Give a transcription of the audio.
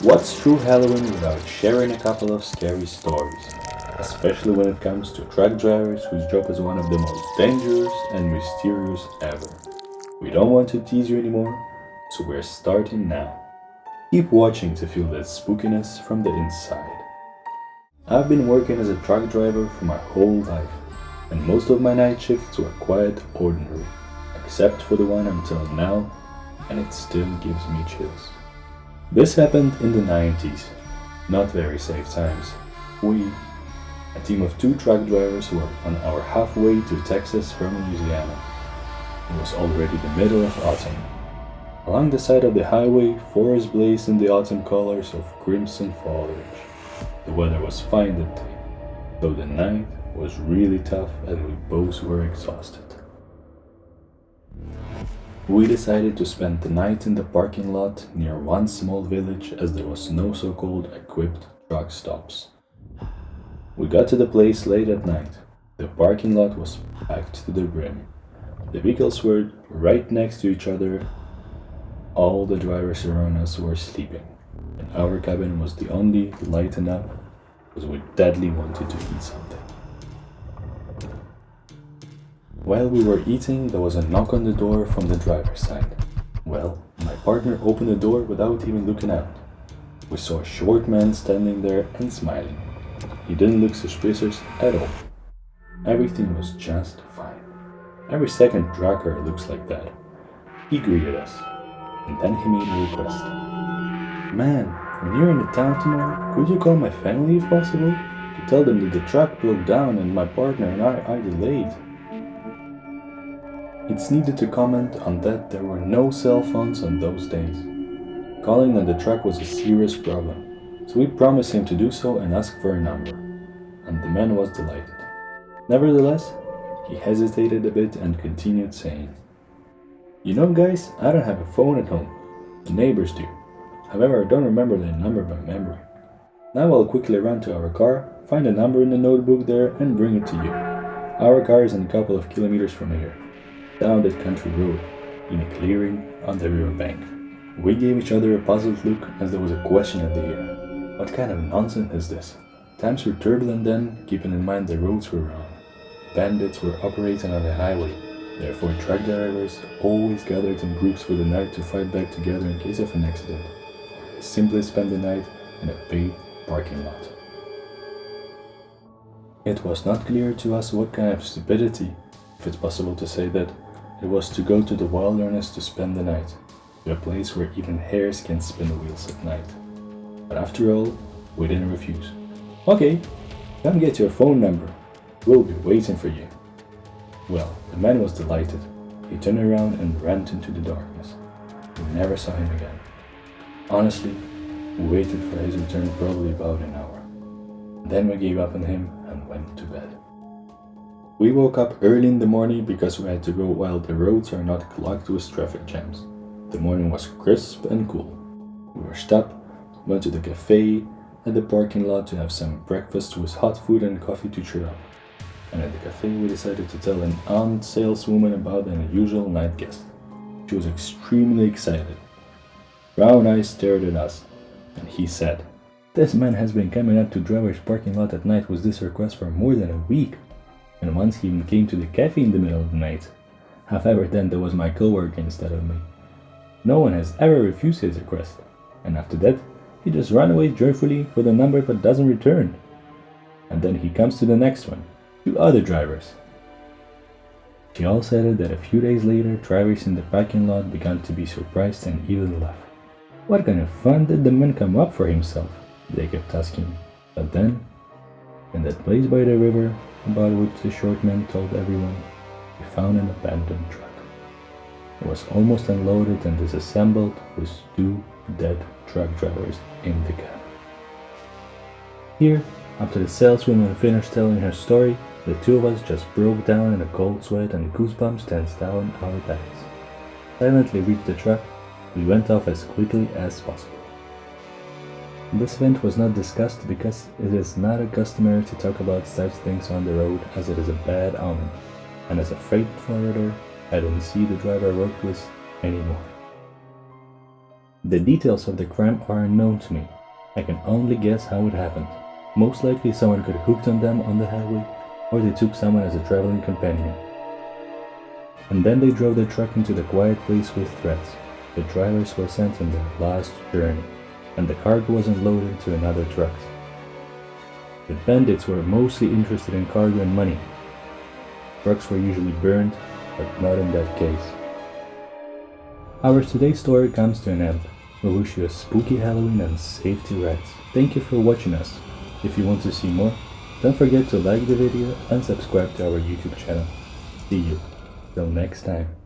What's true Halloween without sharing a couple of scary stories? Especially when it comes to truck drivers whose job is one of the most dangerous and mysterious ever. We don't want to tease you anymore, so we're starting now. Keep watching to feel that spookiness from the inside. I've been working as a truck driver for my whole life, and most of my night shifts were quite ordinary, except for the one until now, and it still gives me chills. This happened in the 90s, not very safe times. We, a team of 2 truck drivers, were on our halfway to Texas from Louisiana. It was already the middle of autumn. Along the side of the highway, forests blazed in the autumn colors of crimson foliage. The weather was fine that day, though the night was really tough and we both were exhausted. We decided to spend the night in the parking lot near one small village as there was no so-called equipped truck stops. We got to the place late at night. The parking lot was packed to the brim. The vehicles were right next to each other. All the drivers around us were sleeping, and our cabin was the only lightened up because we deadly wanted to eat something. While we were eating, there was a knock on the door from the driver's side. Well, my partner opened the door without even looking out. We saw a short man standing there and smiling. He didn't look suspicious at all. Everything was just fine. Every second trucker looks like that. He greeted us, and then he made a request. "Man, when you're in the town tomorrow, could you call my family if possible? To tell them that the truck broke down and my partner and I are delayed." It's needed to comment on that there were no cell phones on those days. Calling on the truck was a serious problem, so we promised him to do so and ask for a number, and the man was delighted. Nevertheless, he hesitated a bit and continued saying, "You know guys, I don't have a phone at home. The neighbors do. However, I don't remember their number by memory. Now I'll quickly run to our car, find a number in the notebook there and bring it to you. Our car is in a couple of kilometers from here, down that country road, in a clearing on the riverbank." We gave each other a puzzled look as there was a question in the air. What kind of nonsense is this? Times were turbulent then, keeping in mind the roads were wrong. Bandits were operating on the highway, therefore truck drivers always gathered in groups for the night to fight back together in case of an accident, or they simply spent the night in a paid parking lot. It was not clear to us what kind of stupidity, if it's possible to say that, it was to go to the wilderness to spend the night, to a place where even hares can spin the wheels at night. But after all, we didn't refuse. "Okay, come get your phone number. We'll be waiting for you." Well, the man was delighted. He turned around and ran into the darkness. We never saw him again. Honestly, we waited for his return probably about an hour. Then we gave up on him and went to bed. We woke up early in the morning because we had to go while the roads are not clogged with traffic jams. The morning was crisp and cool. We washed up, went to the cafe at the parking lot to have some breakfast with hot food and coffee to cheer up. And at the cafe we decided to tell an aunt saleswoman about an unusual night guest. She was extremely excited. Brown eyes stared at us, and he said, "This man has been coming up to driver's parking lot at night with this request for more than a week. And once he even came to the cafe in the middle of the night. However, then there was my coworker instead of me. No one has ever refused his request, and after that, he just ran away joyfully for the number but doesn't return. And then he comes to the next one, 2 other drivers." She also added that a few days later, drivers in the parking lot began to be surprised and even laugh. "What kind of fun did the man come up for himself?" they kept asking. But then, in that place by the river, about which the short man told everyone, we found an abandoned truck. It was almost unloaded and disassembled with 2 dead truck drivers in the cab. Here, after the saleswoman finished telling her story, the 2 of us just broke down in a cold sweat and goosebumps danced down our backs. Silently reached the truck, we went off as quickly as possible. This event was not discussed because it is not customary to talk about such things on the road, as it is a bad omen, and as a freight forwarder, I didn't see the driver I worked with anymore. The details of the crime are unknown to me, I can only guess how it happened. Most likely someone got hooked on them on the highway, or they took someone as a traveling companion. And then they drove their truck into the quiet place with threats. The drivers were sent on their last journey, and the cargo was unloaded into another truck. The bandits were mostly interested in cargo and money. Trucks were usually burned, but not in that case. Our today's story comes to an end. We wish you a spooky Halloween and safety rides. Thank you for watching us. If you want to see more, don't forget to like the video and subscribe to our YouTube channel. See you. Till next time.